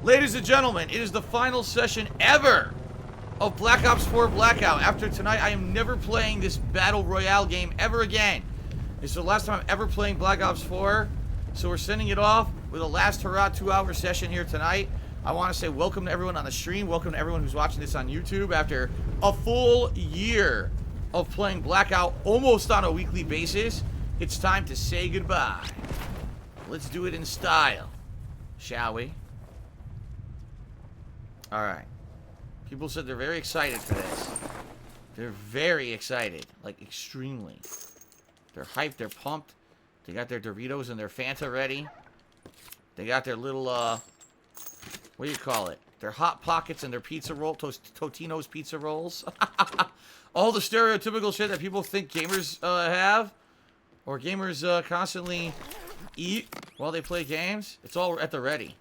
Ladies and gentlemen, it is the final session ever of Black Ops 4 Blackout. After tonight, I am never playing this Battle Royale game ever again. It's the last time I'm ever playing Black Ops 4, so we're sending it off with a last hurrah 2-hour session here tonight. I want to say welcome to everyone on the stream, welcome to everyone who's watching this on YouTube after a full year of playing Blackout almost on a weekly basis. It's time to say goodbye. Let's do it in style, shall we? Alright. People said they're very excited for this. They're very excited. Like, extremely. They're hyped, they're pumped. They got their Doritos and their Fanta ready. They got their little, what do you call it? Their Hot Pockets and their pizza roll, Totino's pizza rolls. All the stereotypical shit that people think gamers have. Or gamers constantly eat while they play games. It's all at the ready.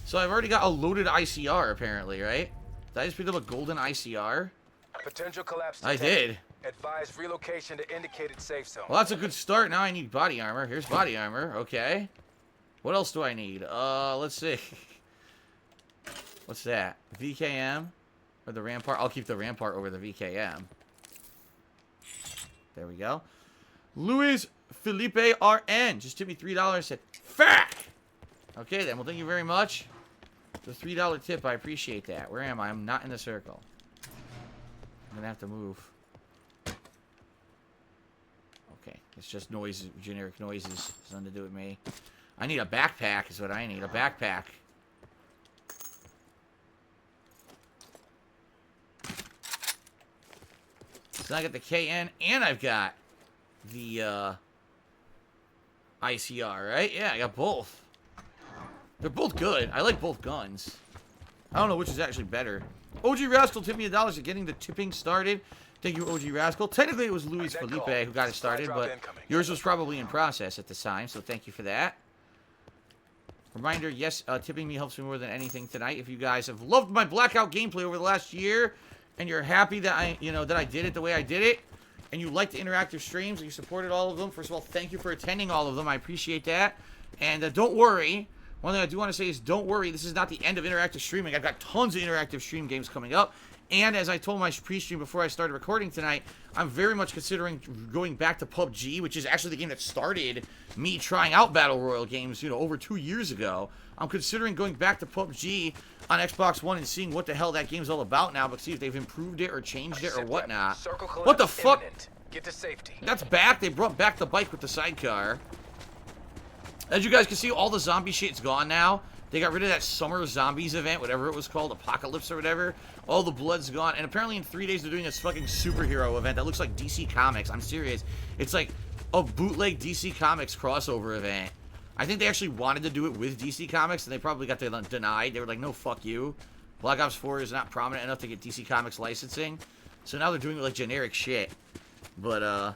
So I've already got a loaded ICR, apparently, right? Did I just pick up a golden ICR? Potential collapse I did. Advise relocation to indicated safe zone. Well, that's a good start. Now I need body armor. Here's body armor. Okay. What else do I need? Let's see. What's that? VKM? Or the Rampart? I'll keep the Rampart over the VKM. There we go. Luis Felipe RN just tipped me $3. Said, fuck! Okay, then. Well, thank you very much. The $3 tip, I appreciate that. Where am I? I'm not in the circle. I'm gonna have to move. Okay, it's just noises, generic noises. It's nothing to do with me. I need a backpack is what I need. A backpack. So I got the KN and I've got the ICR, right? Yeah, I got both. They're both good. I like both guns. I don't know which is actually better. OG Rascal tipped me $1 for getting the tipping started. Thank you, OG Rascal. Technically, it was Luis Felipe who got it started, but yours was probably in process at the time, so thank you for that. Reminder, yes, tipping me helps me more than anything tonight. If you guys have loved my Blackout gameplay over the last year, and you're happy that I did it the way I did it, and you like the interactive streams, and you supported all of them, first of all, thank you for attending all of them. I appreciate that. And don't worry. One thing I do want to say is don't worry. This is not the end of interactive streaming. I've got tons of interactive stream games coming up. And as I told my pre-stream before I started recording tonight, I'm very much considering going back to PUBG, which is actually the game that started me trying out Battle Royale games, over 2 years ago. I'm considering going back to PUBG on Xbox One and seeing what the hell that game's all about now, but see if they've improved it or changed it or whatnot. What the fuck? Get to safety. That's back. They brought back the bike with the sidecar. As you guys can see, all the zombie shit's gone now. They got rid of that Summer Zombies event, whatever it was called, Apocalypse or whatever. All the blood's gone. And apparently in 3 days they're doing this fucking superhero event that looks like DC Comics. I'm serious. It's like a bootleg DC Comics crossover event. I think they actually wanted to do it with DC Comics, and they probably got denied. They were like, no, fuck you. Black Ops 4 is not prominent enough to get DC Comics licensing. So now they're doing like generic shit. But,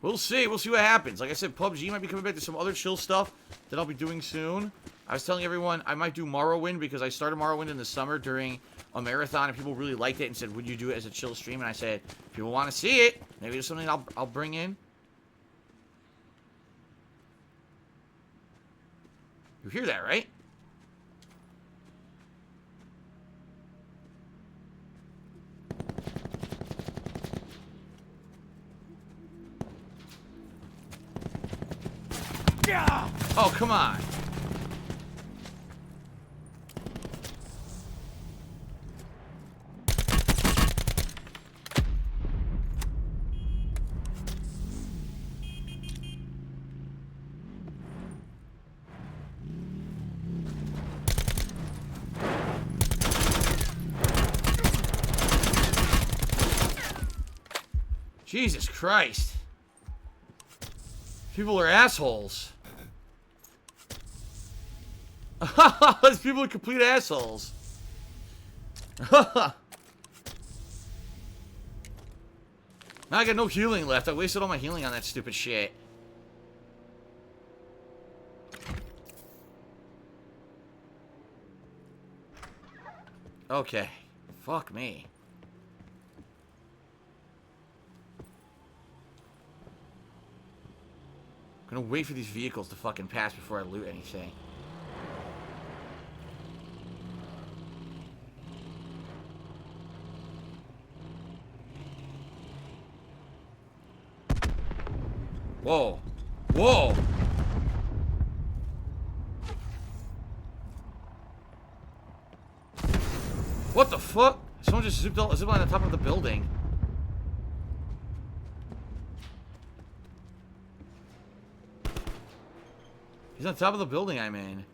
we'll see. We'll see what happens. Like I said, PUBG might be coming back to some other chill stuff that I'll be doing soon. I was telling everyone I might do Morrowind because I started Morrowind in the summer during a marathon and people really liked it and said, would you do it as a chill stream? And I said, if people want to see it, maybe there's something I'll bring in. You hear that, right? Oh, come on. Jesus Christ. People are assholes. These people are complete assholes. Now I got no healing left. I wasted all my healing on that stupid shit. Okay. Fuck me. I'm gonna wait for these vehicles to fucking pass before I loot anything. Whoa. Whoa. What the fuck? Someone just zipped on the top of the building. He's on top of the building I'm in.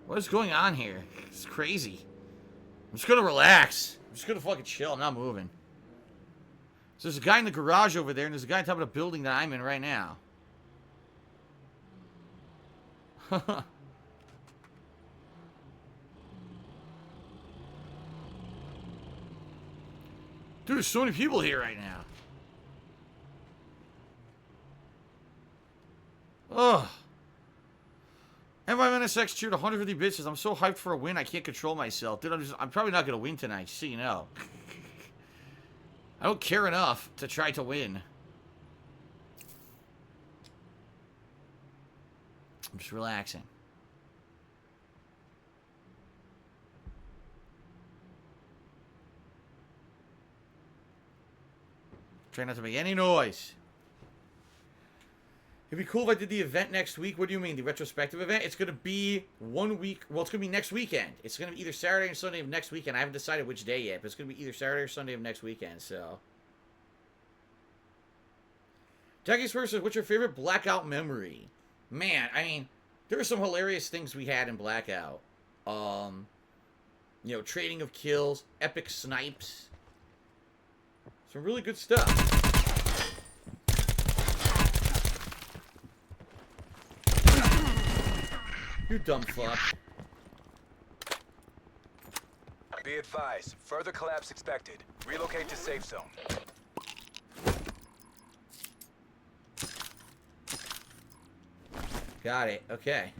What is going on here? It's crazy. I'm just gonna relax. I'm just gonna fucking chill. I'm not moving. So there's a guy in the garage over there, and there's a guy on top of the building that I'm in right now. Dude, there's so many people here right now. Ugh. MYNSX cheered 150 bitches. I'm so hyped for a win, I can't control myself. Dude, I'm probably not going to win tonight, just so you know. I don't care enough to try to win. I'm just relaxing. Try not to make any noise. It'd be cool if I did the event next week. What do you mean, the retrospective event? It's going to be 1 week. Well, it's going to be next weekend. It's going to be either Saturday or Sunday of next weekend. I haven't decided which day yet, but it's going to be either Saturday or Sunday of next weekend, so. Jackie's first says, what's your favorite Blackout memory? Man, I mean, there were some hilarious things we had in Blackout. You know, trading of kills, epic snipes. Some really good stuff. You dumb fuck. Be advised, further collapse expected. Relocate to safe zone. Got it. Okay.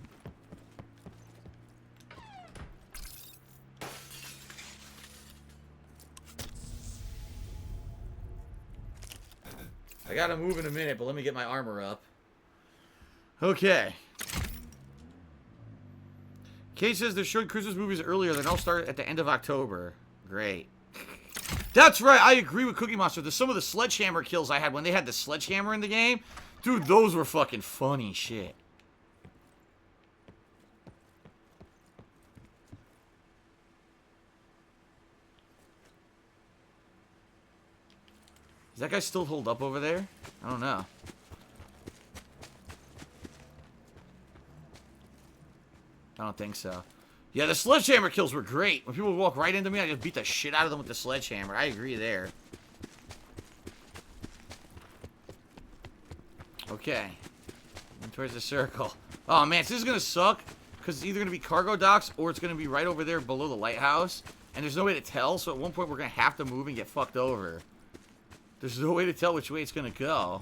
I gotta move in a minute, but let me get my armor up. Okay. Kate says they're showing Christmas movies earlier. Then I'll start at the end of October. Great. That's right. I agree with Cookie Monster. Some of the sledgehammer kills I had when they had the sledgehammer in the game. Dude, those were fucking funny shit. Does that guy still hold up over there? I don't know. I don't think so. Yeah, the sledgehammer kills were great. When people would walk right into me, I just beat the shit out of them with the sledgehammer. I agree there. Okay. And towards the circle. Oh, man, this is going to suck. Because it's either going to be cargo docks or it's going to be right over there below the lighthouse. And there's no way to tell, so at one point we're going to have to move and get fucked over. There's no way to tell which way it's going to go.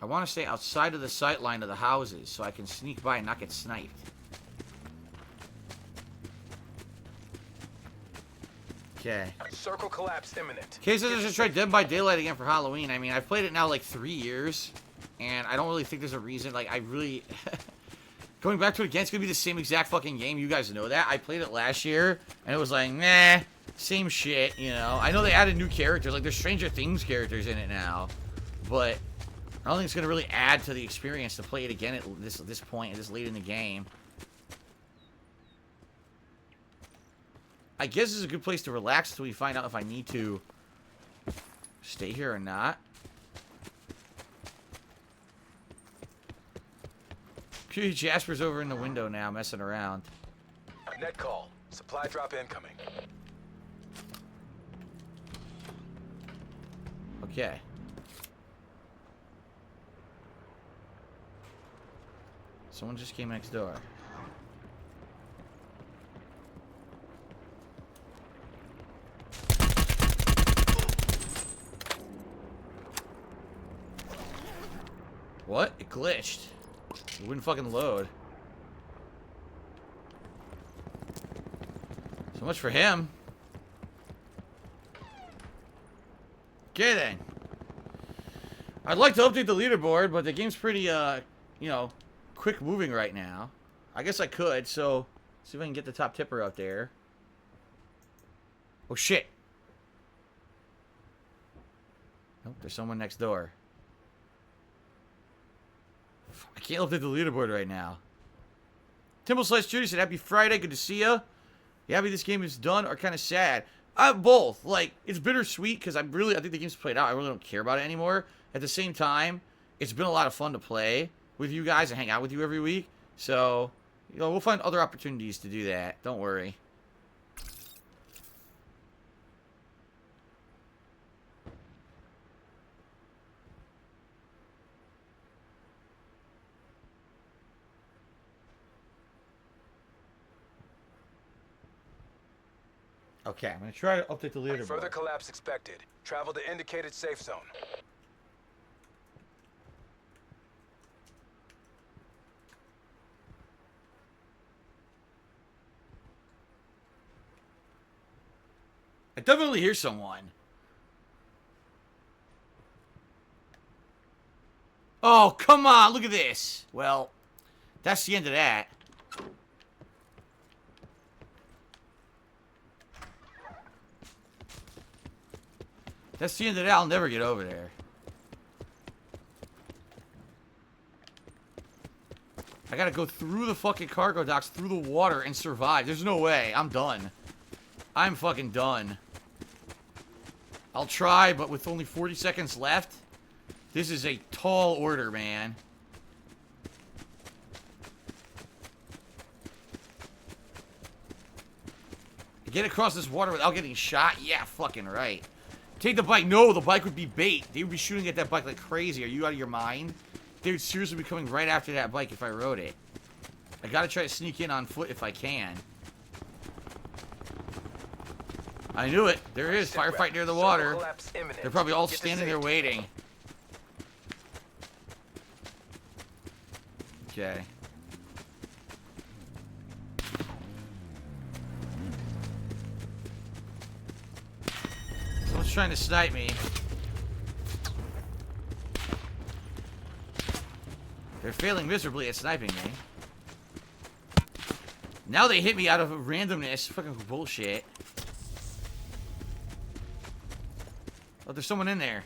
I want to stay outside of the sight line of the houses so I can sneak by and not get sniped. Okay. Circle collapse imminent. Case says I should try Dead by Daylight again for Halloween. I mean, I've played it now like 3 years, and I don't really think there's a reason. Like, I really... Going back to it again, it's going to be the same exact fucking game. You guys know that. I played it last year, and it was like, nah, same shit, you know. I know they added new characters. Like, there's Stranger Things characters in it now, but... I don't think it's going to really add to the experience to play it again at this point, at this late in the game. I guess this is a good place to relax until we find out if I need to stay here or not. Jasper's over in the window now, messing around. Net call. Supply drop incoming. Okay. Someone just came next door. What? It glitched. It wouldn't fucking load. So much for him. Okay then. I'd like to update the leaderboard, but the game's pretty, you know, quick moving right now. I guess I could, so see if I can get the top tipper up there. Oh, shit. Nope, there's someone next door. I can't update the leaderboard right now. Timble Judy said, happy Friday, good to see ya. You happy this game is done or kind of sad? Both. Like, it's bittersweet because I think the game's played out. I really don't care about it anymore. At the same time, it's been a lot of fun to play with you guys and hang out with you every week. So, you know, we'll find other opportunities to do that. Don't worry. Okay, I'm going to try to update the leaderboard. Further collapse expected. Travel to indicated safe zone. I definitely hear someone. Oh, come on. Look at this. Well, that's the end of that. That's the end of that. I'll never get over there. I gotta go through the fucking cargo docks, through the water, and survive. There's no way. I'm done. I'm fucking done. I'll try, but with only 40 seconds left, this is a tall order, man. Get across this water without getting shot? Yeah, fucking right. Take the bike. No, the bike would be bait. They would be shooting at that bike like crazy. Are you out of your mind? They would seriously be coming right after that bike if I rode it. I gotta try to sneak in on foot if I can. I knew it. There is firefight near the water. They're probably all standing there waiting. Okay. Someone's trying to snipe me. They're failing miserably at sniping me. Now they hit me out of randomness. Fucking bullshit. Oh, there's someone in there.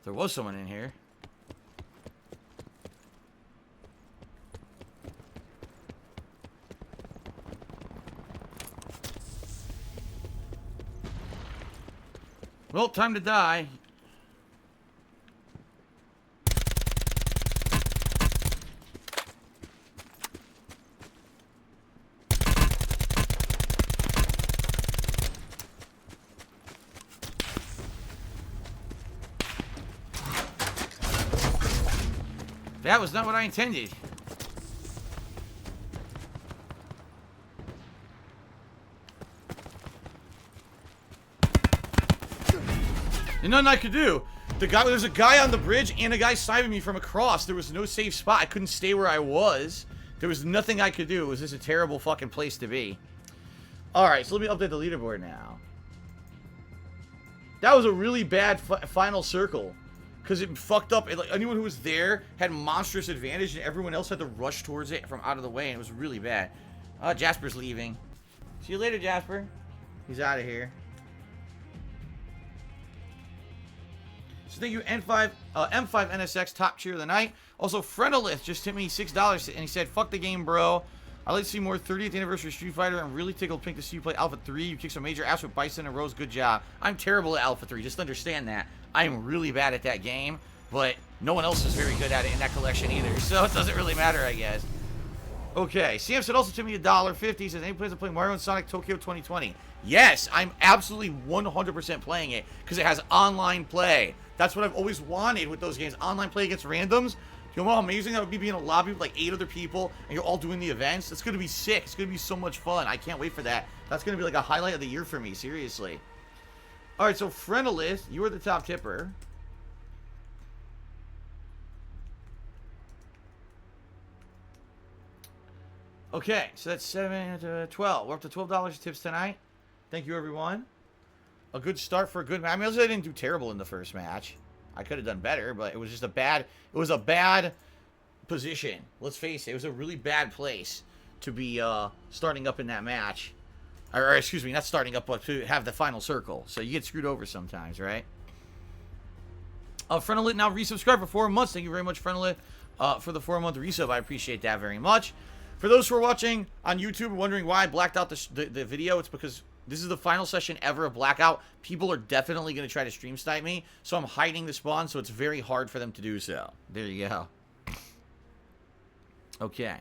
There was someone in here. Well, time to die. That was not what I intended. There's nothing I could do. There's a guy on the bridge and a guy sniping me from across. There was no safe spot. I couldn't stay where I was. There was nothing I could do. It was just a terrible fucking place to be. Alright, so let me update the leaderboard now. That was a really bad final circle. Because it fucked up. Like, anyone who was there had monstrous advantage, and everyone else had to rush towards it from out of the way, and it was really bad. Jasper's leaving. See you later, Jasper. He's out of here. So thank you, M5 NSX, top cheer of the night. Also, Frenolith just hit me $6, and he said, fuck the game, bro. I'd like to see more 30th anniversary Street Fighter. I'm really tickled pink to see you play Alpha 3. You kicked some major ass with Bison and Rose. Good job. I'm terrible at Alpha 3. Just understand that. I'm really bad at that game, but no one else is very good at it in that collection either. So it doesn't really matter, I guess. Okay. Sam said also to me $1.50. Says, any plans to play Mario and Sonic Tokyo 2020? Yes, I'm absolutely 100% playing it because it has online play. That's what I've always wanted with those games. Online play against randoms. You know how amazing that would be being in a lobby with like 8 other people and you're all doing the events? It's going to be sick. It's going to be so much fun. I can't wait for that. That's going to be like a highlight of the year for me, seriously. Alright, so Frenolith, you are the top tipper. Okay, so that's 7 to 12. We're up to $12 tips tonight. Thank you, everyone. A good start for a good match. I mean, I didn't do terrible in the first match. I could have done better, but it was just a bad... It was a bad position. Let's face it. It was a really bad place to be starting up in that match. Or, excuse me, not starting up, but to have the final circle. So you get screwed over sometimes, right? Friendlit now resubscribed for 4 months. Thank you very much, Friendlit, for the 4-month resub. I appreciate that very much. For those who are watching on YouTube wondering why I blacked out the video, it's because this is the final session ever of Blackout. People are definitely going to try to stream snipe me, so I'm hiding the spawn, so it's very hard for them to do so. There you go. Okay.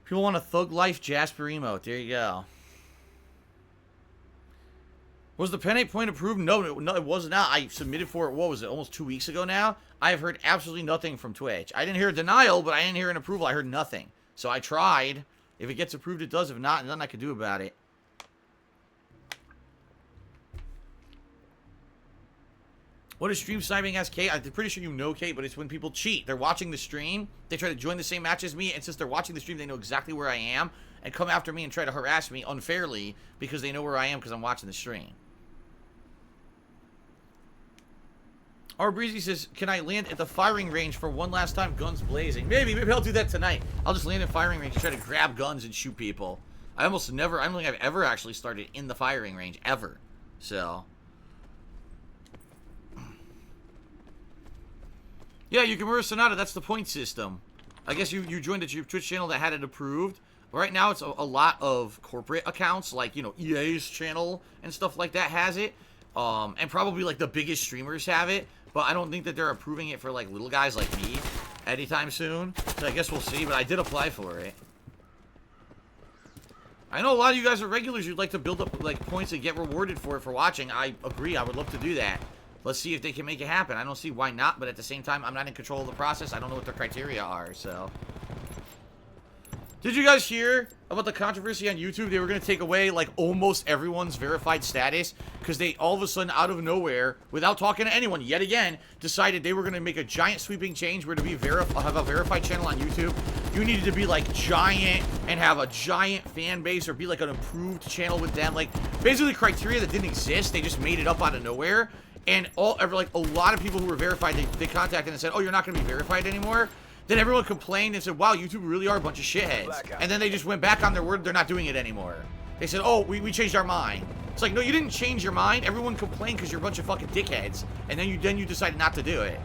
People want a Thug Life Jasper emote. There you go. Was the pen 8 point approved? No, it was not. I submitted for it, what was it, almost 2 weeks ago now? I have heard absolutely nothing from Twitch. I didn't hear a denial, but I didn't hear an approval. I heard nothing. So I tried. If it gets approved, it does. If not, nothing I can do about it. What is stream sniping as, Kate? I'm pretty sure you know, Kate, but it's when people cheat. They're watching the stream. They try to join the same match as me, and since they're watching the stream, they know exactly where I am, and come after me and try to harass me unfairly because they know where I am because I'm watching the stream. R Breezy says, can I land at the firing range for one last time, guns blazing? Maybe I'll do that tonight. I'll just land at firing range and try to grab guns and shoot people. I don't think I've ever actually started in the firing range, ever. So... yeah, you can mirror Sonata. That's the point system. I guess you joined a Twitch channel that had it approved. Right now, it's a lot of corporate accounts, like, you know, EA's channel and stuff like that has it. And probably, like, the biggest streamers have it. But I don't think that they're approving it for, like, little guys like me anytime soon. So I guess we'll see. But I did apply for it. I know a lot of you guys are regulars. You'd like to build up, like, points and get rewarded for it for watching. I agree. I would love to do that. Let's see if they can make it happen. I don't see why not, but at the same time, I'm not in control of the process. I don't know what their criteria are, so. Did you guys hear about the controversy on YouTube? They were going to take away, like, almost everyone's verified status because they, all of a sudden, out of nowhere, without talking to anyone, yet again, decided they were going to make a giant sweeping change where to be have a verified channel on YouTube, you needed to be, like, giant and have a giant fan base or be, like, an approved channel with them. Like, basically criteria that didn't exist. They just made it up out of nowhere. And a lot of people who were verified, they contacted and said, oh, you're not going to be verified anymore. Then everyone complained and said, wow, YouTube really are a bunch of shitheads. Blackout. And then they just went back on their word. They're not doing it anymore. They said, oh, we changed our mind. It's like, no, you didn't change your mind. Everyone complained because you're a bunch of fucking dickheads. And then you decided not to do it.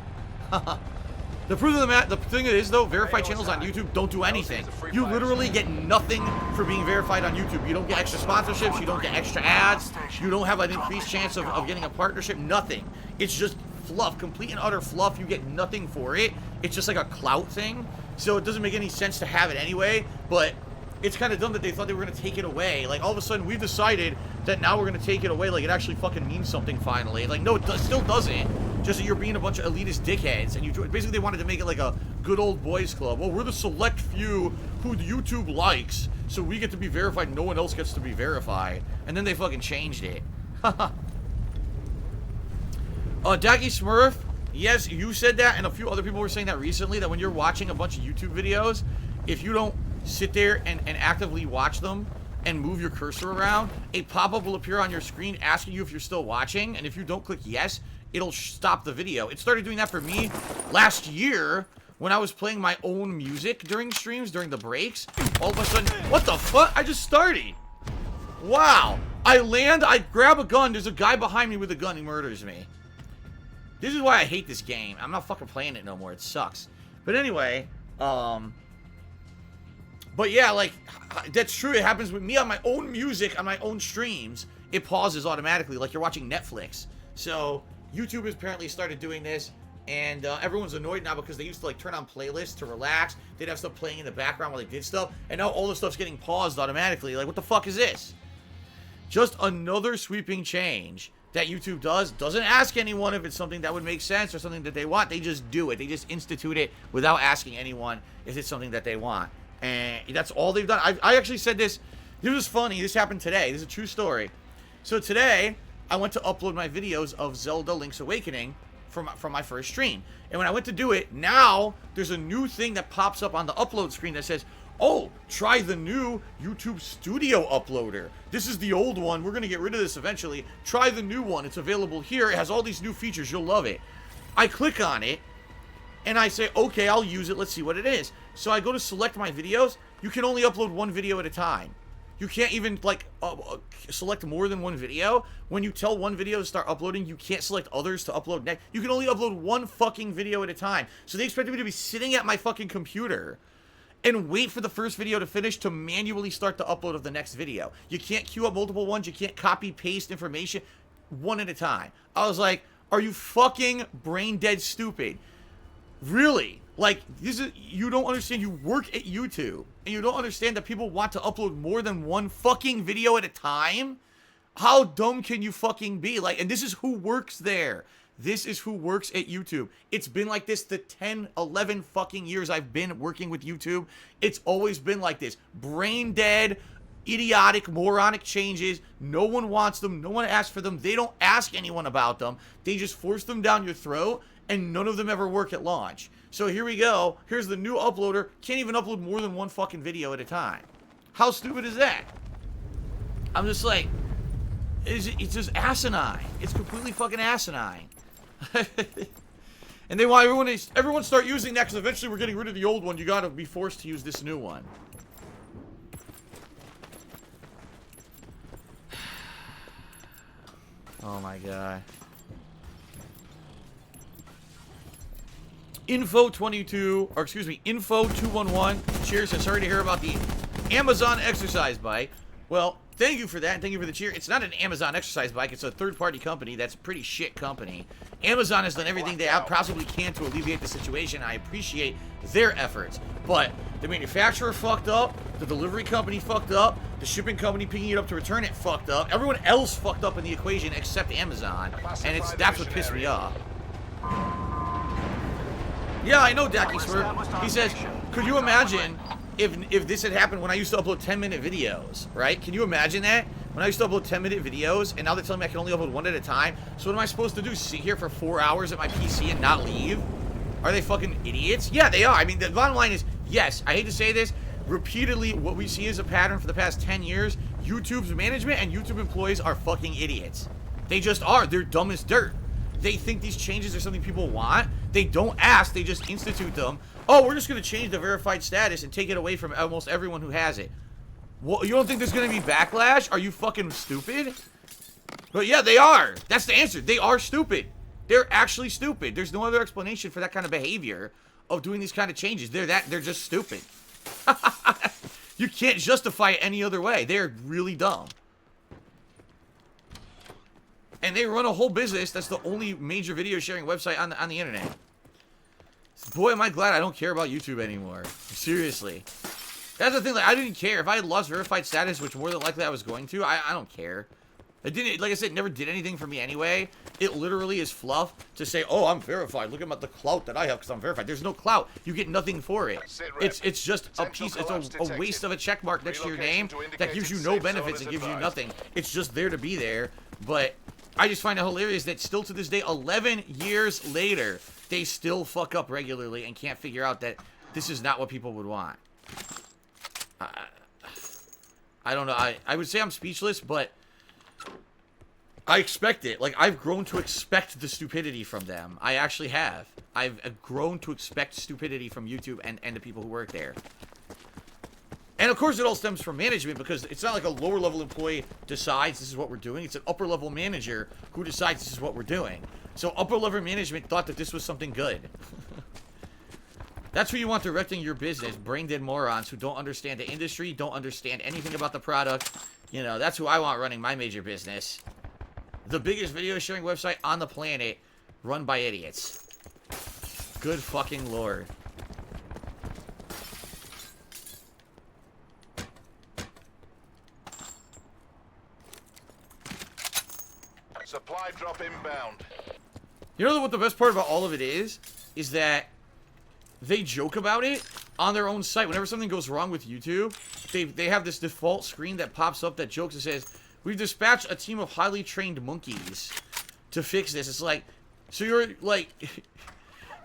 The proof of the matter, the thing is, though, verified channels on YouTube don't do anything. You literally get nothing for being verified on YouTube. You don't get extra sponsorships. You don't get extra ads. You don't have an increased chance of getting a partnership. Nothing. It's just fluff, complete and utter fluff. You get nothing for it. It's just like a clout thing. So it doesn't make any sense to have it anyway. But it's kind of dumb that they thought they were going to take it away. Like, all of a sudden, we've decided that now we're going to take it away. Like, it actually fucking means something finally. Like, no, it still doesn't. Just that you're being a bunch of elitist dickheads. And basically, they wanted to make it like a good old boys club. Well, we're the select few who YouTube likes, so we get to be verified. No one else gets to be verified. And then they fucking changed it. Daggy Smurf, yes, you said that, and a few other people were saying that recently, that when you're watching a bunch of YouTube videos, if you don't sit there and actively watch them and move your cursor around, a pop-up will appear on your screen asking you if you're still watching, and if you don't click yes, it'll stop the video. It started doing that for me last year when I was playing my own music during streams, during the breaks. All of a sudden, what the fuck? I just started. Wow. I land, I grab a gun, there's a guy behind me with a gun, he murders me. This is why I hate this game. I'm not fucking playing it no more. It sucks. But anyway, but yeah, like, that's true. It happens with me on my own music, on my own streams. It pauses automatically, like you're watching Netflix. So, YouTube has apparently started doing this, and everyone's annoyed now because they used to, like, turn on playlists to relax. They'd have stuff playing in the background while they did stuff, and now all the stuff's getting paused automatically. Like, what the fuck is this? Just another sweeping change that YouTube doesn't ask anyone if it's something that would make sense or something that they want. They just do it. They just institute it without asking anyone if it's something that they want. And that's all they've done. I actually said this. This was funny. This happened today. This is a true story. So today, I went to upload my videos of Zelda Link's Awakening, from my first stream. And when I went to do it, now there's a new thing that pops up on the upload screen that says, oh, try the new YouTube Studio uploader. This is the old one. We're going to get rid of this eventually. Try the new one. It's available here. It has all these new features. You'll love it. I click on it, and I say, okay, I'll use it. Let's see what it is. So I go to select my videos. You can only upload one video at a time. You can't even, like, select more than one video. When you tell one video to start uploading, you can't select others to upload next. You can only upload one fucking video at a time. So they expected me to be sitting at my fucking computer and wait for the first video to finish to manually start the upload of the next video. You can't queue up multiple ones. You can't copy, paste information one at a time. I was like, are you fucking brain dead stupid? Really? Like, this is, you don't understand. You work at YouTube, and you don't understand that people want to upload more than one fucking video at a time? How dumb can you fucking be? Like, and this is who works there. This is who works at YouTube. It's been like this the 10, 11 fucking years I've been working with YouTube. It's always been like this. Brain dead, idiotic, moronic changes. No one wants them. No one asks for them. They don't ask anyone about them. They just force them down your throat, and none of them ever work at launch. So here we go. Here's the new uploader. Can't even upload more than one fucking video at a time. How stupid is that? I'm just like, it's just asinine. It's completely fucking asinine. And they want everyone start using that, because eventually we're getting rid of the old one. You gotta be forced to use this new one. Oh my god. Info22, or excuse me, Info211. Cheers, and sorry to hear about the Amazon exercise bike. Well, thank you for that, and thank you for the cheer. It's not an Amazon exercise bike. It's a third-party company. That's a pretty shit company. Amazon has done everything they possibly can to alleviate the situation. I appreciate their efforts. But the manufacturer fucked up. The delivery company fucked up. The shipping company picking it up to return it fucked up. Everyone else fucked up in the equation except Amazon. And that's what pissed me off. Yeah, I know, Dacky Swerve. He says, could you imagine if this had happened when I used to upload 10-minute videos, right? Can you imagine that? When I used to upload 10-minute videos, and now they're telling me I can only upload one at a time? So what am I supposed to do, sit here for 4 hours at my PC and not leave? Are they fucking idiots? Yeah, they are. I mean, the bottom line is, yes, I hate to say this, repeatedly, what we see as a pattern for the past 10 years, YouTube's management and YouTube employees are fucking idiots. They just are. They're dumb as dirt. They think these changes are something people want. They don't ask. They just institute them. Oh, we're just going to change the verified status and take it away from almost everyone who has it. Well, you don't think there's going to be backlash? Are you fucking stupid? But yeah, they are. That's the answer. They are stupid. They're actually stupid. There's no other explanation for that kind of behavior of doing these kind of changes. They're just stupid. You can't justify it any other way. They're really dumb. And they run a whole business that's the only major video sharing website on the internet. Boy, am I glad I don't care about YouTube anymore. Seriously. That's the thing, like, I didn't care. If I had lost verified status, which more than likely I was going to, I don't care. It didn't, like I said, it never did anything for me anyway. It literally is fluff to say, oh, I'm verified. Look at the clout that I have because I'm verified. There's no clout. You get nothing for it. It's just a piece, it's a waste of a check mark next to your name that gives you no benefits and gives you nothing. It's just there to be there. But I just find it hilarious that still to this day, 11 years later, they still fuck up regularly and can't figure out that this is not what people would want. I don't know. I would say I'm speechless, but I expect it. Like, I've grown to expect the stupidity from them. I actually have. I've grown to expect stupidity from YouTube and the people who work there. And of course it all stems from management, because it's not like a lower level employee decides this is what we're doing. It's an upper level manager who decides this is what we're doing. So upper level management thought that this was something good. That's who you want directing your business. Brain dead morons who don't understand the industry, don't understand anything about the product. You know, that's who I want running my major business. The biggest video sharing website on the planet, run by idiots. Good fucking lord. Supply drop inbound. You know what the best part about all of it is that they joke about it on their own site. Whenever something goes wrong with YouTube, they have this default screen that pops up that jokes and says, we've dispatched a team of highly trained monkeys to fix this. It's like, So you're like,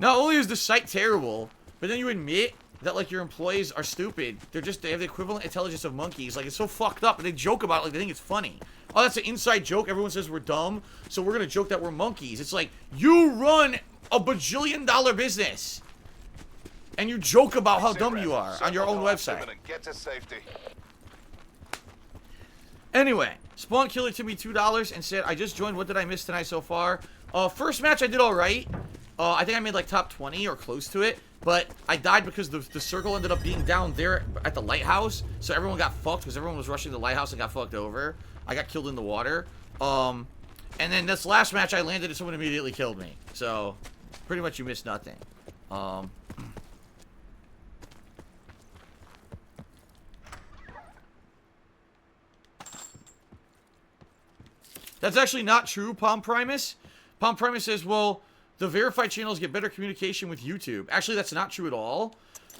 not only is the site terrible, but then you admit that like your employees are stupid. They have the equivalent intelligence of monkeys. Like, it's so fucked up, and they joke about it like they think it's funny. Oh, that's an inside joke. Everyone says we're dumb, so we're gonna joke that we're monkeys. It's like, you run a bajillion-dollar business, and you joke about how dumb you are on your own website. Get to safety. Anyway, Spawn Killer tipped me $2 and said, I just joined. What did I miss tonight so far? First match I did all right. I think I made like top 20 or close to it. But I died because the circle ended up being down there at the lighthouse. So everyone got fucked because everyone was rushing the lighthouse and got fucked over. I got killed in the water. And then this last match I landed and someone immediately killed me. So pretty much you missed nothing. That's actually not true, Palm Primus. Palm Primus says, well, the verified channels get better communication with YouTube. Actually, that's not true at all.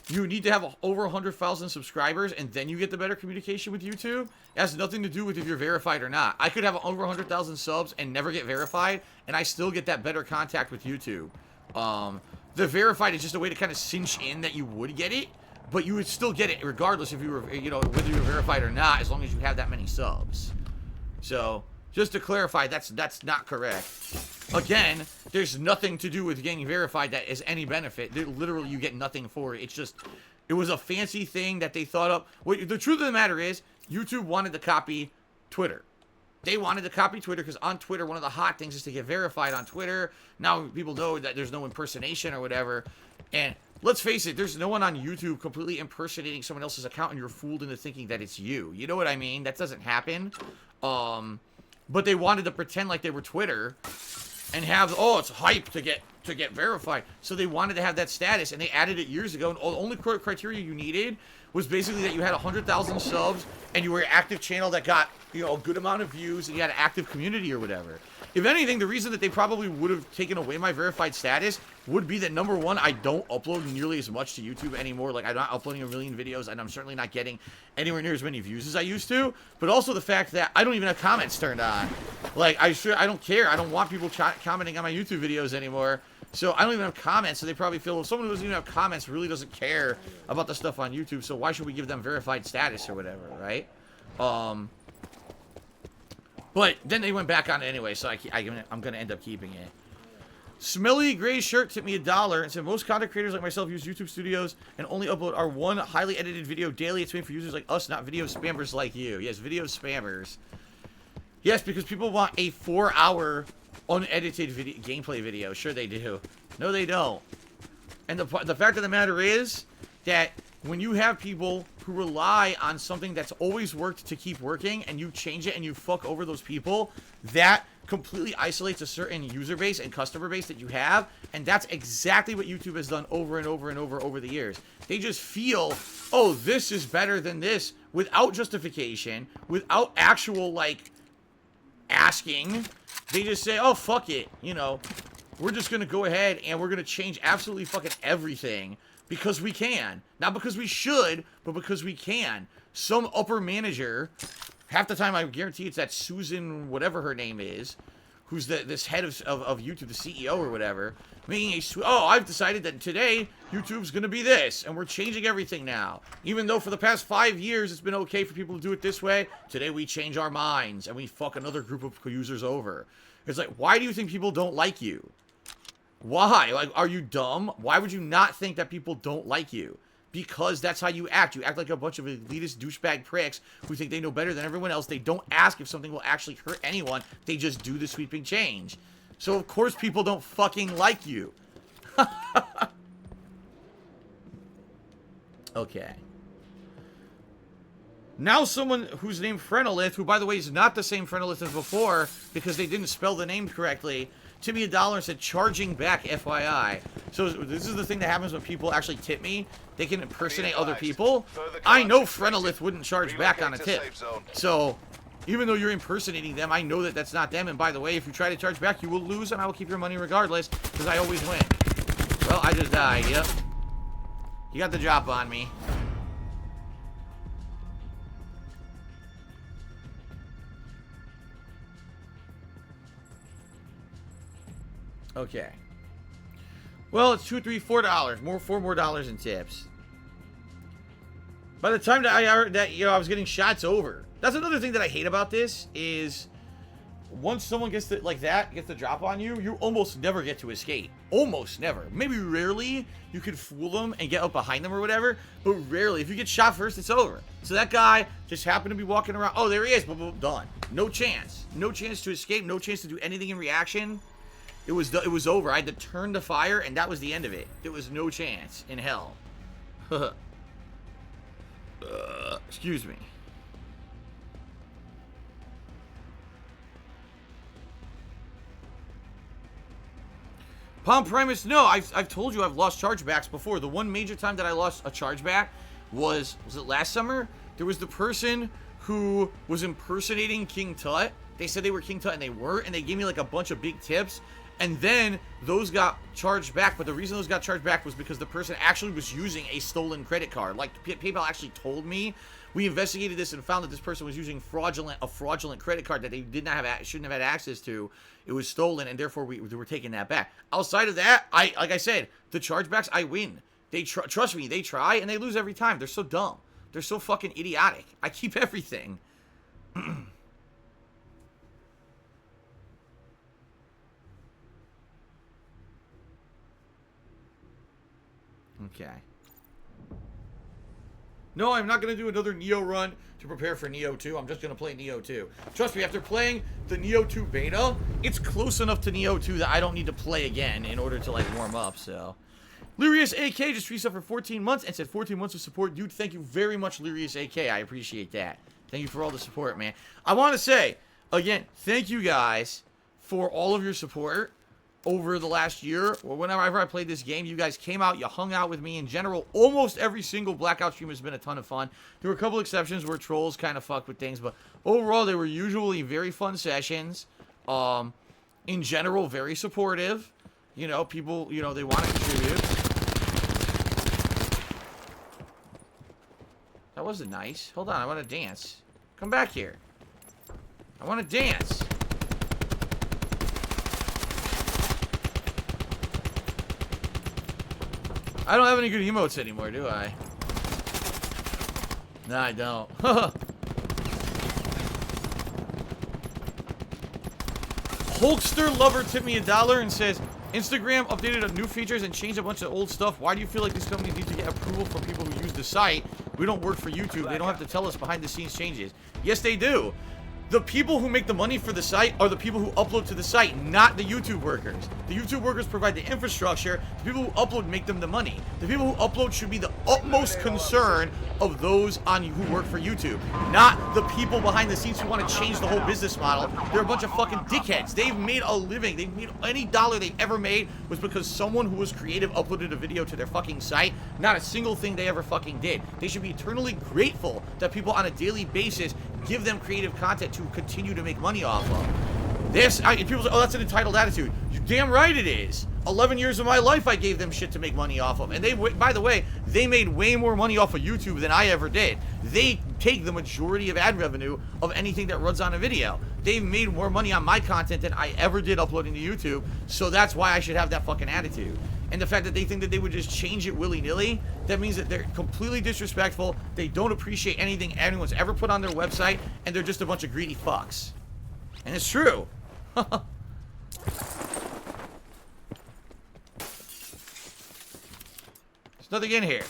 You need to have over 100,000 subscribers, and then you get the better communication with YouTube. It has nothing to do with if you're verified or not. I could have over 100,000 subs and never get verified, and I still get that better contact with YouTube. The verified is just a way to kind of cinch in that you would get it, but you would still get it regardless if you were, you know, whether you were verified or not, as long as you have that many subs. So, just to clarify, that's not correct. Again, there's nothing to do with getting verified that is any benefit. Literally, you get nothing for it. It's just, it was a fancy thing that they thought up. Well, the truth of the matter is, YouTube wanted to copy Twitter. They wanted to copy Twitter because on Twitter, one of the hot things is to get verified on Twitter. Now people know that there's no impersonation or whatever. And let's face it, there's no one on YouTube completely impersonating someone else's account and you're fooled into thinking that it's you. You know what I mean? That doesn't happen. But they wanted to pretend like they were Twitter and have, oh, it's hype to get verified. So they wanted to have that status, and they added it years ago. And the only criteria you needed was basically that you had 100,000 subs and you were an active channel that got, you know, a good amount of views and you had an active community or whatever. If anything, the reason that they probably would have taken away my verified status would be that, number one, I don't upload nearly as much to YouTube anymore. Like, I'm not uploading a million videos, and I'm certainly not getting anywhere near as many views as I used to. But also the fact that I don't even have comments turned on. Like, I don't care. I don't want people commenting on my YouTube videos anymore. So I don't even have comments, so they probably feel, well, someone who doesn't even have comments really doesn't care about the stuff on YouTube, so why should we give them verified status or whatever, right? But then they went back on it anyway, so I'm going to end up keeping it. Smelly Gray Shirt tipped me $1 and said, most content creators like myself use YouTube Studios and only upload our one highly edited video daily. It's made for users like us, not video spammers like you. Yes, video spammers. Yes, because people want a 4-hour unedited gameplay video. Sure they do. No, they don't. And the fact of the matter is that when you have people who rely on something that's always worked to keep working and you change it and you fuck over those people, that completely isolates a certain user base and customer base that you have, and that's exactly what YouTube has done over and over and over the years. They just feel, oh, this is better than this, without justification, without actual, like, asking. They just say, oh, fuck it, you know, we're just gonna go ahead and we're gonna change absolutely fucking everything because we can. Not because we should, but because we can. Some upper manager, half the time I guarantee it's that Susan, whatever her name is, who's this head of YouTube, the CEO or whatever, making oh, I've decided that today YouTube's gonna be this, and we're changing everything now. Even though for the past 5 years it's been okay for people to do it this way, today we change our minds and we fuck another group of users over. It's like, why do you think people don't like you? Why? Like, are you dumb? Why would you not think that people don't like you? Because that's how you act. You act like a bunch of elitist douchebag pricks who think they know better than everyone else. They don't ask if something will actually hurt anyone. They just do the sweeping change. So, of course, people don't fucking like you. Okay. Now someone who's named Frenolith, who, by the way, is not the same Frenolith as before because they didn't spell the name correctly, tipped me $1 and said, charging back, FYI. So this is the thing that happens when people actually tip me. They can impersonate other people. I know Frenolith wouldn't charge back on a tip. So, even though you're impersonating them, I know that that's not them. And by the way, if you try to charge back, you will lose, and I will keep your money regardless, because I always win. Well, I just died, yep. You got the drop on me. Okay. Well, it's $2, $3, $4 4 more dollars in tips. By the time that I was getting shots over. That's another thing that I hate about this is once someone gets the drop on you, you almost never get to escape. Almost never. Maybe rarely you could fool them and get up behind them or whatever, but rarely. If you get shot first, it's over. So that guy just happened to be walking around. Oh, there he is. Boom, boom, done. No chance. No chance to escape. No chance to do anything in reaction. It was over. I had to turn to fire, and that was the end of it. There was no chance in hell. Excuse me. Palm Primus, no, I've told you I've lost chargebacks before. The one major time that I lost a chargeback was it last summer? There was the person who was impersonating King Tut. They said they were King Tut and they weren't, and they gave me like a bunch of big tips. And then those got charged back, but the reason those got charged back was because the person actually was using a stolen credit card. Like PayPal actually told me. We investigated this and found that this person was using a fraudulent credit card that they shouldn't have had access to. It was stolen, and therefore we were taking that back. Outside of that, like I said, the chargebacks, I win. They trust me, they try and they lose every time. They're so dumb. They're so fucking idiotic. I keep everything. Okay. No, I'm not going to do another Neo run to prepare for Neo 2. I'm just going to play Neo 2. Trust me, after playing the Neo 2 beta, it's close enough to Neo 2 that I don't need to play again in order to, like, warm up, so. Lyrius AK just reset for 14 months and said 14 months of support. Dude, thank you very much, Lyrius AK. I appreciate that. Thank you for all the support, man. I want to say, again, thank you guys for all of your support over the last year, or whenever I played this game. You guys came out, you hung out with me. In general, almost every single Blackout stream has been a ton of fun. There were a couple exceptions where trolls kind of fucked with things, but overall, they were usually very fun sessions. In general, very supportive. You know, people, you know, they want to contribute. That wasn't nice. Hold on, I want to dance. Come back here. I want to dance. I don't have any good emotes anymore, do I? No, I don't. Hulkster Lover tipped me $1 and says, Instagram updated new features and changed a bunch of old stuff. Why do you feel like these companies need to get approval from people who use the site? We don't work for YouTube. They don't have to tell us behind the scenes changes. Yes, they do. The people who make the money for the site are the people who upload to the site, not the YouTube workers. The YouTube workers provide the infrastructure. The people who upload make them the money. The people who upload should be the utmost concern of those who work for YouTube, not the people behind the scenes who want to change the whole business model. They're a bunch of fucking dickheads. They've made a living. They've made any dollar they've ever made was because someone who was creative uploaded a video to their fucking site. Not a single thing they ever fucking did. They should be eternally grateful that people on a daily basis give them creative content to continue to make money off of. People say, oh, that's an entitled attitude. You're damn right it is. 11 years of my life I gave them shit to make money off of. And they, by the way, they made way more money off of YouTube than I ever did. They take the majority of ad revenue of anything that runs on a video. They've made more money on my content than I ever did uploading to YouTube. So that's why I should have that fucking attitude. And the fact that they think that they would just change it willy-nilly, that means that they're completely disrespectful. They don't appreciate anything anyone's ever put on their website, and they're just a bunch of greedy fucks. And it's true. There's nothing in here.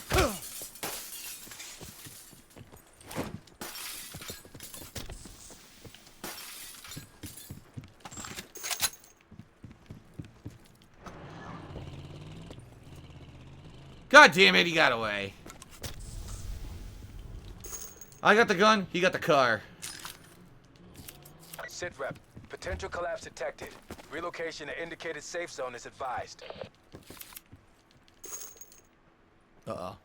God damn it, he got away. I got the gun, he got the car. Sit rep. Potential collapse detected. Relocation to indicated safe zone is advised. Uh-oh.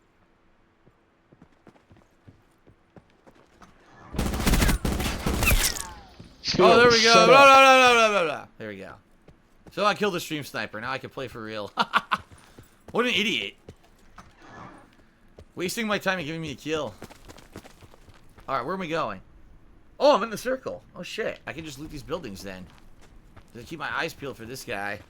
Oh, there we go. No. There we go. So I killed the stream sniper. Now I can play for real. What an idiot. Wasting my time and giving me a kill. Alright, where am we going? Oh, I'm in the circle. Oh, shit. I can just loot these buildings then. Just keep my eyes peeled for this guy.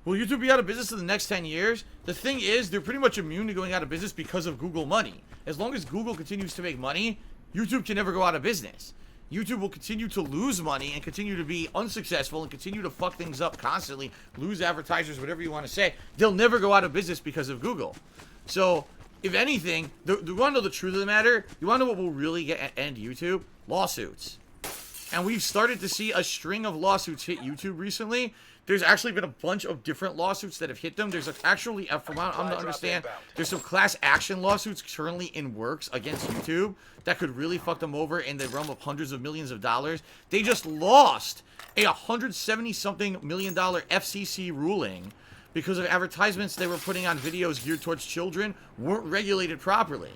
Will YouTube be out of business in the next 10 years? The thing is, they're pretty much immune to going out of business because of Google money. As long as Google continues to make money, YouTube can never go out of business. YouTube will continue to lose money and continue to be unsuccessful and continue to fuck things up constantly, lose advertisers, whatever you want to say. They'll never go out of business because of Google. So, if anything, you want to know the truth of the matter? You want to know what will really end YouTube? Lawsuits. And we've started to see a string of lawsuits hit YouTube recently. There's actually been a bunch of different lawsuits that have hit them. There's actually, from what I'm to understand, there's some class action lawsuits currently in works against YouTube that could really fuck them over in the realm of hundreds of millions of dollars. They just lost a $170-something million FCC ruling because of advertisements they were putting on videos geared towards children weren't regulated properly.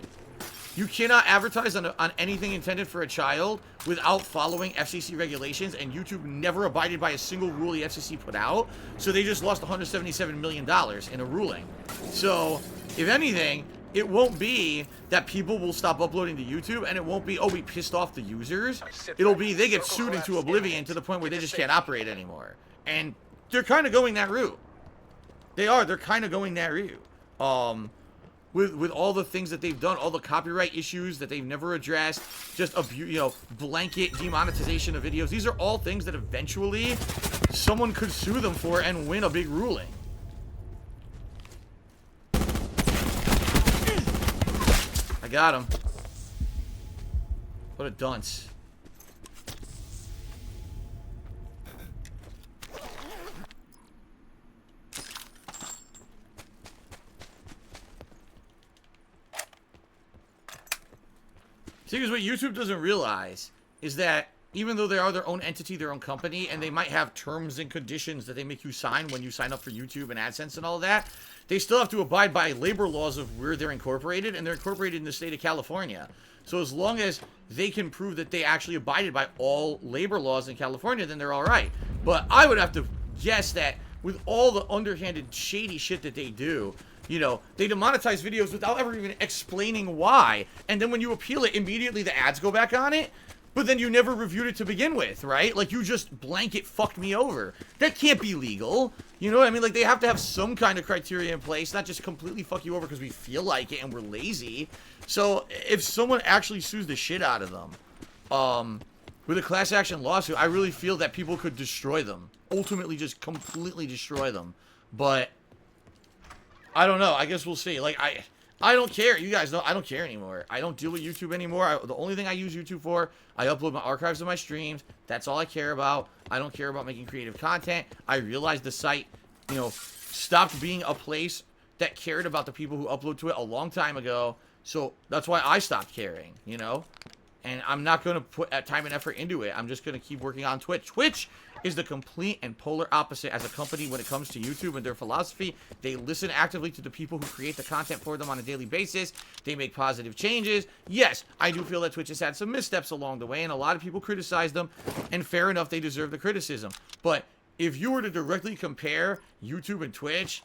You cannot advertise on anything intended for a child without following FCC regulations, and YouTube never abided by a single rule the FCC put out, so they just lost $177 million in a ruling. So, if anything, it won't be that people will stop uploading to YouTube, and it won't be, oh, we pissed off the users. It'll be they get sued into oblivion to the point where they just can't operate anymore. And they're kind of going that route. They're kind of going that route. With all the things that they've done, all the copyright issues that they've never addressed, just blanket demonetization of videos. These are all things that eventually someone could sue them for and win a big ruling. I got him. What a dunce. See, because what YouTube doesn't realize is that even though they are their own entity, their own company, and they might have terms and conditions that they make you sign when you sign up for YouTube and AdSense and all of that, they still have to abide by labor laws of where they're incorporated, and they're incorporated in the state of California. So as long as they can prove that they actually abided by all labor laws in California, then they're all right. But I would have to guess that with all the underhanded, shady shit that they do, they demonetize videos without ever even explaining why. And then when you appeal it, immediately the ads go back on it. But then you never reviewed it to begin with, right? Like, you just blanket fucked me over. That can't be legal. You know what I mean? Like, they have to have some kind of criteria in place, not just completely fuck you over because we feel like it and we're lazy. So, if someone actually sues the shit out of them, with a class action lawsuit, I really feel that people could destroy them. Ultimately, just completely destroy them. But I don't know. I guess we'll see. Like, I don't care. You guys know I don't care anymore. I don't deal with YouTube anymore. The only thing I use YouTube for, I upload my archives of my streams. That's all I care about. I don't care about making creative content. I realized the site, stopped being a place that cared about the people who upload to it a long time ago. So that's why I stopped caring, And I'm not going to put time and effort into it. I'm just going to keep working on Twitch. Twitch is the complete and polar opposite as a company when it comes to YouTube and their philosophy. They listen actively to the people who create the content for them on a daily basis. They make positive changes. Yes, I do feel that Twitch has had some missteps along the way, and a lot of people criticize them, and fair enough, they deserve the criticism. But if you were to directly compare YouTube and Twitch,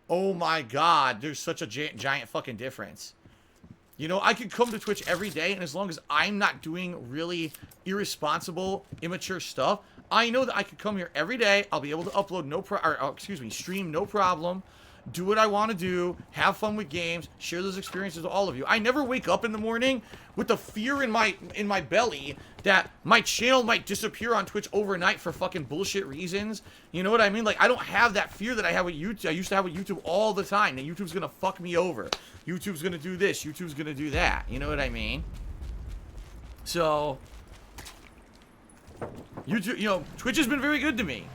oh my god, there's such a giant fucking difference. I could come to Twitch every day, and as long as I'm not doing really irresponsible, immature stuff, I know that I could come here every day. I'll be able to upload stream no problem, do what I want to do, have fun with games, share those experiences with all of you. I never wake up in the morning with the fear in my belly that my channel might disappear on Twitch overnight for fucking bullshit reasons. You know what I mean? Like, I don't have that fear that I have with YouTube. I used to have with YouTube all the time. That YouTube's gonna fuck me over. YouTube's gonna do this. YouTube's gonna do that. You know what I mean? So, YouTube, Twitch has been very good to me.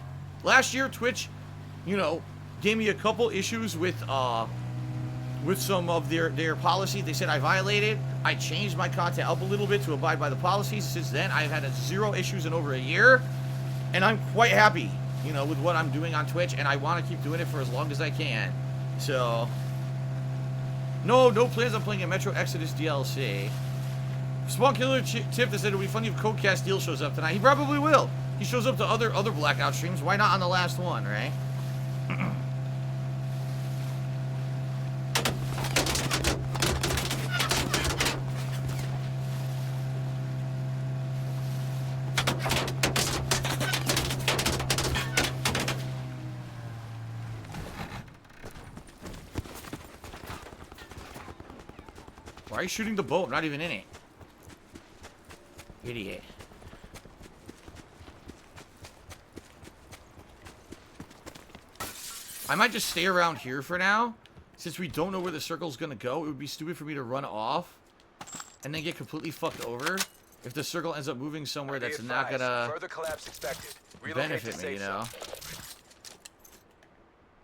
Last year, Twitch, gave me a couple issues with some of their policy they said I violated. I changed my content up a little bit to abide by the policies. Since then, I've had 0 issues in over a year, and I'm quite happy, with what I'm doing on Twitch, and I want to keep doing it for as long as I can. So, no plans on playing a Metro Exodus DLC. Spawn Killer Tip that said it'll be funny if Codecast Steel shows up tonight. He probably will. He shows up to other Blackout streams. Why not on the last one, right? Why are you shooting the boat? I'm not even in it. Idiot. I might just stay around here for now. Since we don't know where the circle's gonna go, it would be stupid for me to run off and then get completely fucked over if the circle ends up moving somewhere that's not gonna further collapse expected. benefit me, you know?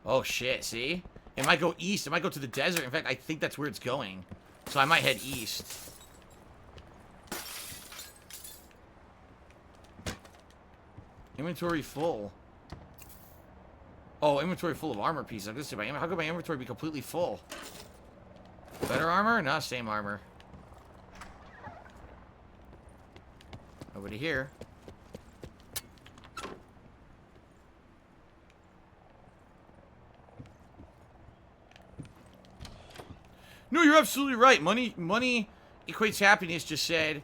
Oh shit, see? It might go east. It might go to the desert. In fact, I think that's where it's going. So I might head east. Inventory full. Oh, inventory full of armor pieces. How could my inventory be completely full? Better armor? No, same armor. Nobody here. No, you're absolutely right. Money equates happiness just said,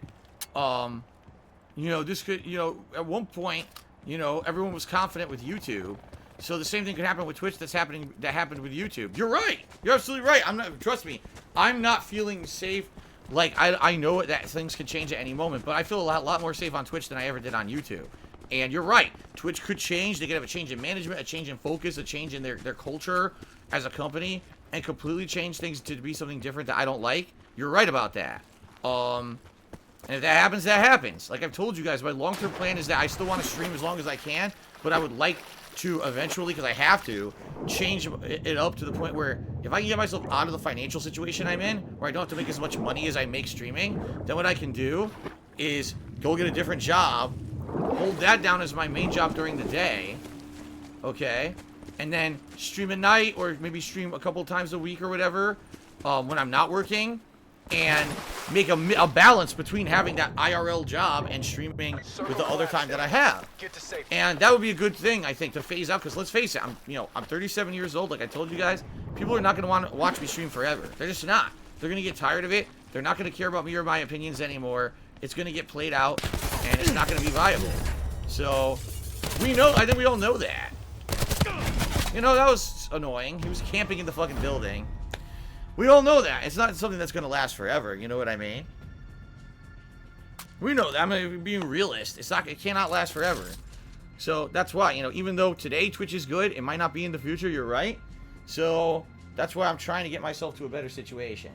you know, this could, you know, at one point, you know, everyone was confident with YouTube. So the same thing could happen with Twitch that happened with YouTube. You're right. You're absolutely right. Trust me, I'm not feeling safe. Like, I know that things can change at any moment, but I feel a lot more safe on Twitch than I ever did on YouTube. And you're right. Twitch could change. They could have a change in management, a change in focus, a change in their culture as a company, and completely change things to be something different that I don't like. You're right about that. And if that happens, that happens. Like I've told you guys, my long-term plan is that I still want to stream as long as I can, but I would like to eventually, because I have to, change it up to the point where if I can get myself out of the financial situation I'm in, where I don't have to make as much money as I make streaming, then what I can do is go get a different job, hold that down as my main job during the day, okay, and then stream at night, or maybe stream a couple times a week or whatever, when I'm not working, and make a balance between having that IRL job and streaming with the other time that I have. And that would be a good thing, I think, to phase out, because let's face it, I'm 37 years old, like I told you guys. People are not going to want to watch me stream forever. They're just not. They're going to get tired of it. They're not going to care about me or my opinions anymore. It's going to get played out, and it's not going to be viable. So, I think we all know that. You know, that was annoying. He was camping in the fucking building. We all know that. It's not something that's going to last forever. You know what I mean? We know that. I'm being realist. It cannot last forever. So that's why, you know, even though today Twitch is good, it might not be in the future. You're right. So that's why I'm trying to get myself to a better situation.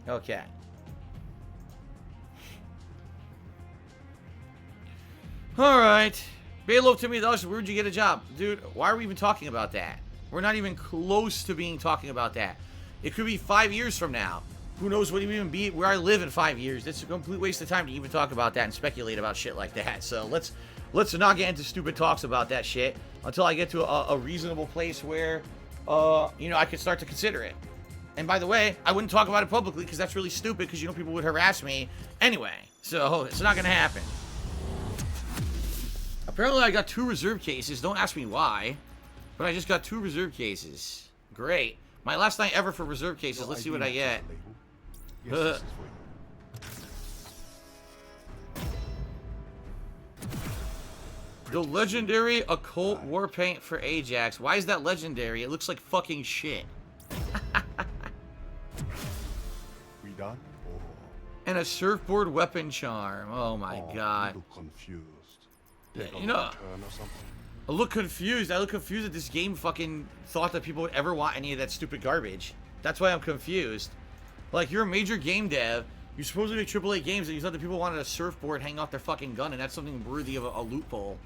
Okay. All right. Bayloaf to me, where'd you get a job? Dude, why are we even talking about that? We're not even close to talking about that. It could be 5 years from now. Who knows what even be where I live in 5 years. It's a complete waste of time to even talk about that and speculate about shit like that. So let's not get into stupid talks about that shit until I get to a reasonable place where, you know, I could start to consider it. And by the way, I wouldn't talk about it publicly because that's really stupid because, you know, people would harass me anyway. So it's not going to happen. Apparently I got 2 reserve cases. Don't ask me why. But I just got 2 reserve cases. Great. My last night ever for reserve cases. Let's see what I get. The legendary occult war paint for Ajax. Why is that legendary? It looks like fucking shit. We done? And a surfboard weapon charm. Oh my god. You look confused. You know, I look confused. I look confused that this game fucking thought that people would ever want any of that stupid garbage. That's why I'm confused. Like, you're a major game dev. You're supposed to make AAA games, and you thought that people wanted a surfboard hanging off their fucking gun, and that's something worthy of a loophole.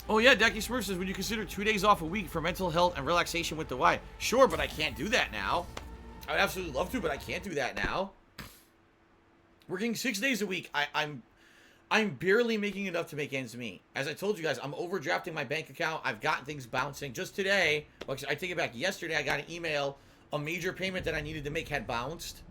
Oh yeah, Decky Smurf says, would you consider 2 days off a week for mental health and relaxation with the wife? Sure, but I can't do that now. I would absolutely love to, but I can't do that now. Working 6 days a week, I'm barely making enough to make ends meet. As I told you guys, I'm overdrafting my bank account. I've gotten things bouncing. Just today, well, I take it back. Yesterday, I got an email. A major payment that I needed to make had bounced.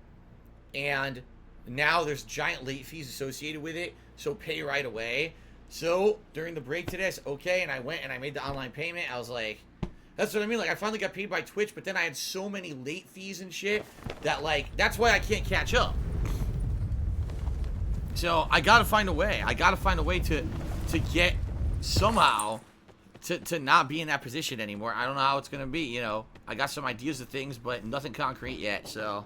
And now there's giant late fees associated with it. So pay right away. So during the break today, I said, okay. And I went and I made the online payment. I was like, that's what I mean. Like, I finally got paid by Twitch. But then I had so many late fees and shit that, like, that's why I can't catch up. So I gotta find a way. I gotta find a way to get somehow to not be in that position anymore. I don't know how it's gonna be, you know. I got some ideas of things, but nothing concrete yet, so.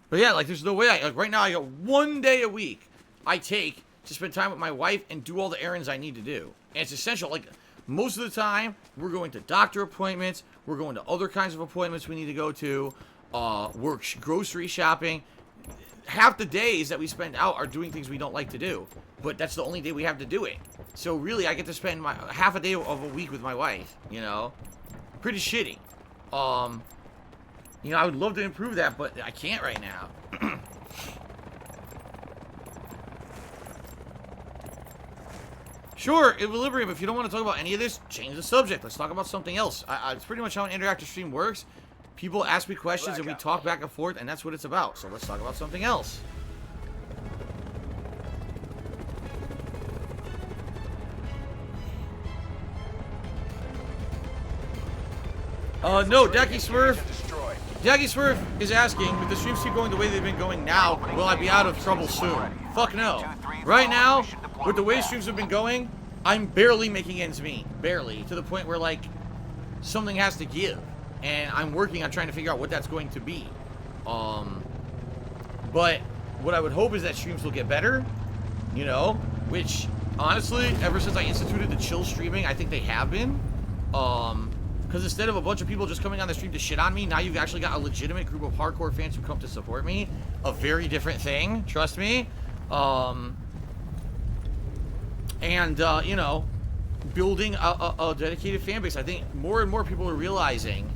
But yeah, like, there's no way like, right now I got 1 day a week I take to spend time with my wife and do all the errands I need to do. And it's essential. Like, most of the time, we're going to doctor appointments, we're going to other kinds of appointments we need to go to, we're grocery shopping. Half the days that we spend out are doing things we don't like to do. But that's the only day we have to do it. So really, I get to spend half a day of a week with my wife, you know? Pretty shitty. You know, I would love to improve that, but I can't right now. Sure, Equilibrium, if you don't want to talk about any of this, change the subject. Let's talk about something else. It's pretty much how an interactive stream works. People ask me questions and we talk back and forth, and that's what it's about. So let's talk about something else. No, Dacky Swerve is asking, with the streams keep going the way they've been going now, will I be out of trouble soon? Fuck no. Right now, with the way streams have been going, I'm barely making ends meet. Barely. To the point where, like, something has to give. And I'm working on trying to figure out what that's going to be. But what I would hope is that streams will get better, you know, which, honestly, ever since I instituted the chill streaming, I think they have been. Because instead of a bunch of people just coming on the stream to shit on me, now you've actually got a legitimate group of hardcore fans who come to support me. A very different thing, trust me. You know, building a dedicated fan base. I think more and more people are realizing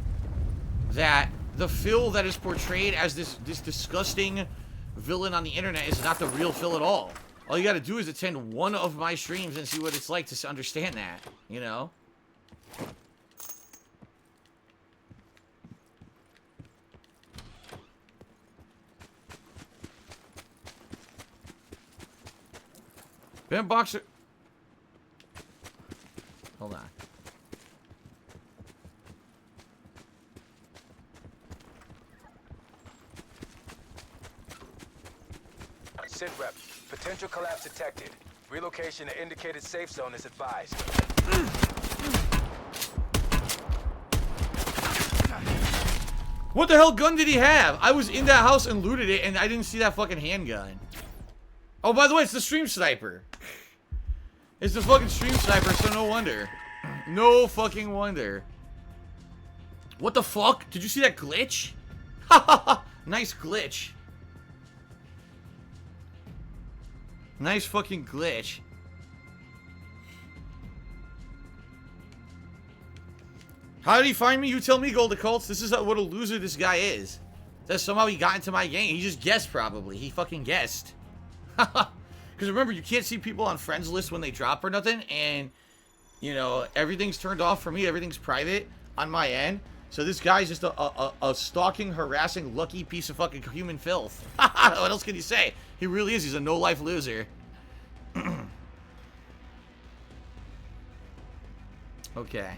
that the Phil that is portrayed as this disgusting villain on the internet is not the real Phil at all. All you gotta do is attend one of my streams and see what it's like to understand that, you know? Ben Boxer. Hold on. Sit rep. Potential collapse detected. Relocation to indicated safe zone is advised. What the hell gun did he have? I was in that house and looted it and I didn't see that fucking handgun. Oh, by the way, it's the stream sniper. It's the fucking stream sniper, so no wonder. No fucking wonder. What the fuck? Did you see that glitch? Nice glitch. Nice fucking glitch. How did he find me? You tell me, Gold Occults. This is what a loser this guy is. That somehow he got into my game. He just guessed, probably. He fucking guessed. Because remember, you can't see people on friends list when they drop or nothing. And, you know, everything's turned off for me. Everything's private on my end. So this guy's just a stalking, harassing, lucky piece of fucking human filth. What else can you say? He really is. He's a no-life loser. Okay.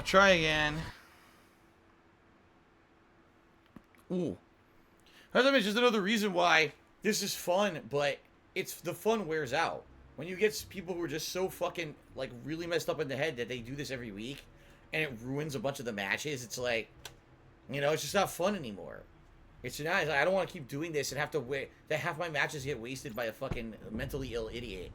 Try again. Ooh. That's just another reason why this is fun, but the fun wears out. When you get people who are just so fucking, like, really messed up in the head that they do this every week, and it ruins a bunch of the matches, it's like, you know, it's just not fun anymore. It's not, it's like, I don't want to keep doing this and have to wait, that half my matches get wasted by a fucking mentally ill idiot.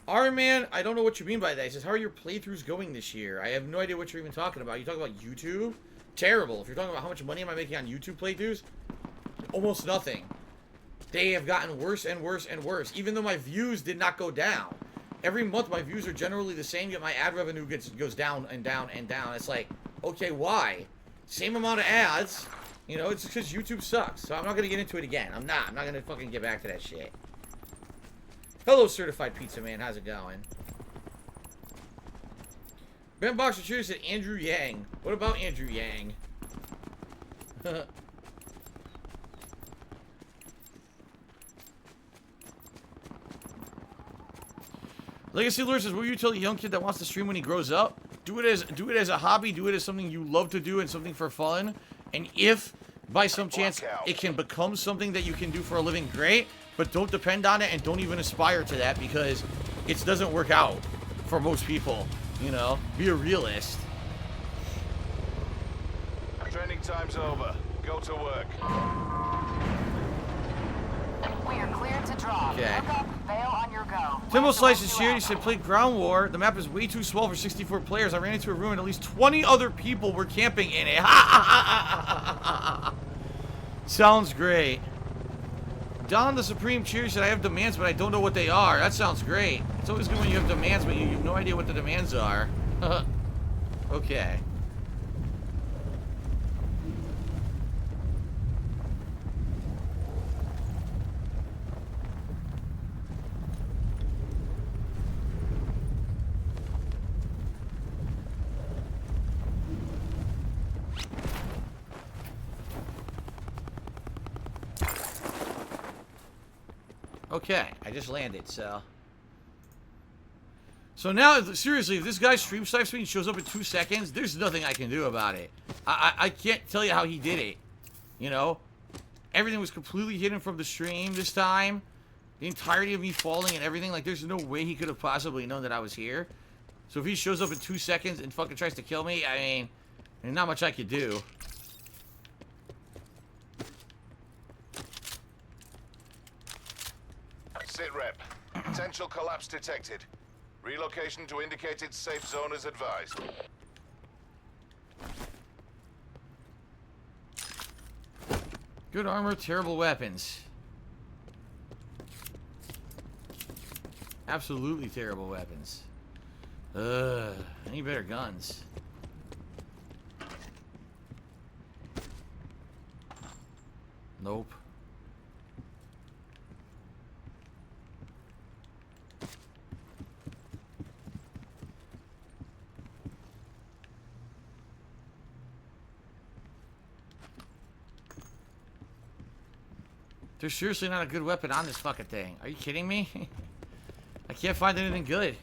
Iron Man, I don't know what you mean by that. He says, how are your playthroughs going this year? I have no idea what you're even talking about. You talking about YouTube? Terrible. If you're talking about how much money am I making on YouTube playthroughs, almost nothing. They have gotten worse and worse and worse, even though my views did not go down. Every month my views are generally the same, yet my ad revenue goes down and down and down. It's like, okay, why? Same amount of ads, You know, it's because YouTube sucks. So I'm not going to get into it again. I'm not going to fucking get back to that shit. Hello, Certified Pizza Man. How's it going? Ben Boxer Cheers said Andrew Yang. What about Andrew Yang? Legacy Lure says, will you tell a young kid that wants to stream when he grows up? Do it as a hobby, do it as something you love to do and something for fun. And if by some chance it can become something that you can do for a living, great. But don't depend on it and don't even aspire to that because it doesn't work out for most people. You know, be a realist. Training time's over. Go to work. We are cleared to drop. Okay. Look up, bail on your go. Timbo Slices here. He said, play Ground War. The map is way too small for 64 players. I ran into a room and at least 20 other people were camping in it. Sounds great. Don the Supreme Cheers said, I have demands, but I don't know what they are. That sounds great. It's always good when you have demands, but you have no idea what the demands are. Okay. Okay, I just landed, so... So now, seriously, if this guy stream snipes me and shows up in 2 seconds, there's nothing I can do about it. I can't tell you how he did it. You know? Everything was completely hidden from the stream this time. The entirety of me falling and everything. Like, there's no way he could have possibly known that I was here. So if he shows up in 2 seconds and fucking tries to kill me, I mean, there's not much I could do. Sit rep. Potential collapse detected. Relocation to indicated safe zone is advised. Good armor, terrible weapons. Absolutely terrible weapons. I need better guns. Nope. There's seriously not a good weapon on this fucking thing. Are you kidding me? I can't find anything good.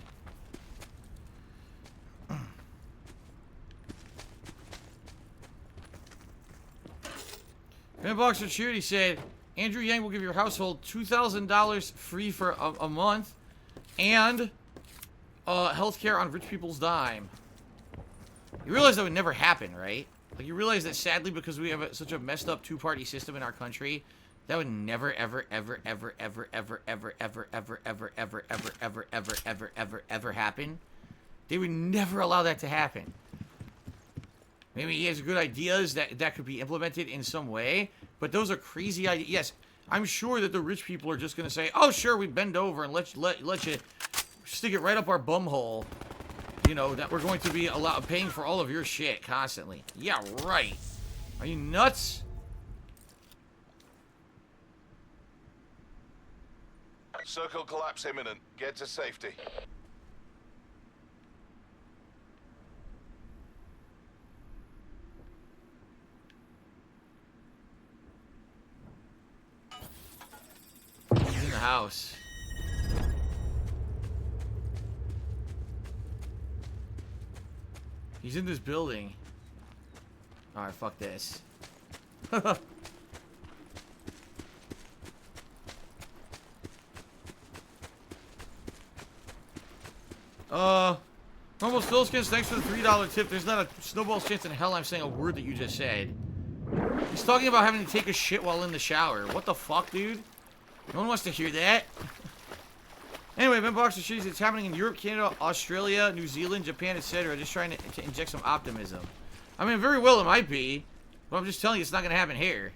Grandboxer Charity said, Andrew Yang will give your household $2,000 free for a month and healthcare on rich people's dime. You realize that would never happen, right? Like, you realize that sadly, because we have such a messed up two-party system in our country, that would never, ever, ever, ever, ever, ever, ever, ever, ever, ever, ever, ever, ever, ever, ever, ever, ever happen. They would never allow that to happen. Maybe he has good ideas that could be implemented in some way, but those are crazy ideas. Yes, I'm sure that the rich people are just going to say, oh, sure, we bend over and let you stick it right up our bum hole. You know, that we're going to be paying for all of your shit constantly. Yeah, right. Are you nuts? Circle collapse imminent. Get to safety. He's in the house. He's in this building. Alright, fuck this. Normal Stillskins, thanks for the $3 tip. There's not a snowball's chance in hell I'm saying a word that you just said. He's talking about having to take a shit while in the shower. What the fuck, dude? No one wants to hear that. Anyway, Ben Boxer Cheese, it's happening in Europe, Canada, Australia, New Zealand, Japan, etc. Just trying to inject some optimism. I mean, very well it might be, but I'm just telling you it's not going to happen here.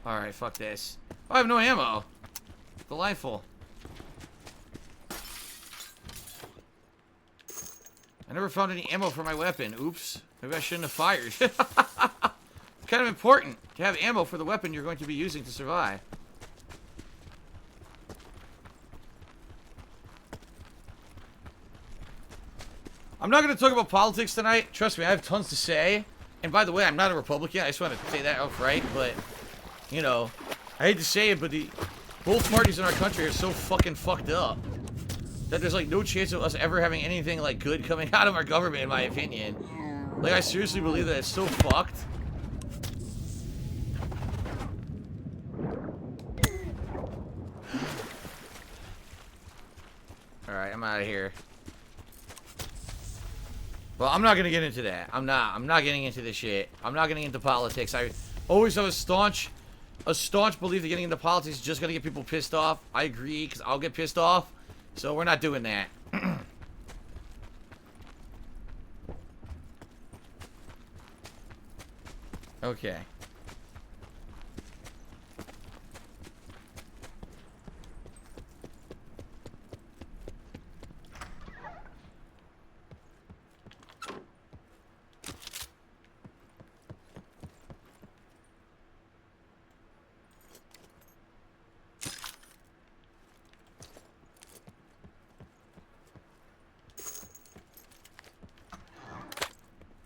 Alright, fuck this. Oh, I have no ammo. Delightful. I never found any ammo for my weapon. Oops. Maybe I shouldn't have fired. Kind of important to have ammo for the weapon you're going to be using to survive. I'm not going to talk about politics tonight. Trust me, I have tons to say. And by the way, I'm not a Republican. I just want to say that outright. But, you know, I hate to say it, but both parties in our country are so fucking fucked up that there's, like, no chance of us ever having anything, like, good coming out of our government, in my opinion. Like, I seriously believe that it's so fucked. Alright, I'm out of here. Well, I'm not gonna get into that. I'm not getting into this shit. I'm not getting into politics. I always have a staunch belief that getting into politics is just gonna get people pissed off. I agree, because I'll get pissed off. So we're not doing that. Okay.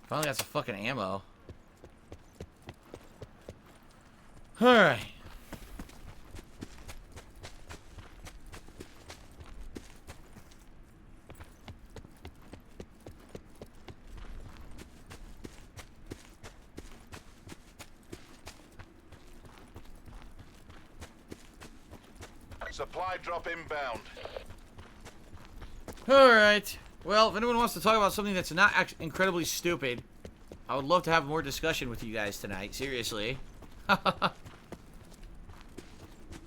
Finally got some fucking ammo. Alright. Supply drop inbound. Alright. Well, if anyone wants to talk about something that's not incredibly stupid, I would love to have more discussion with you guys tonight. Seriously.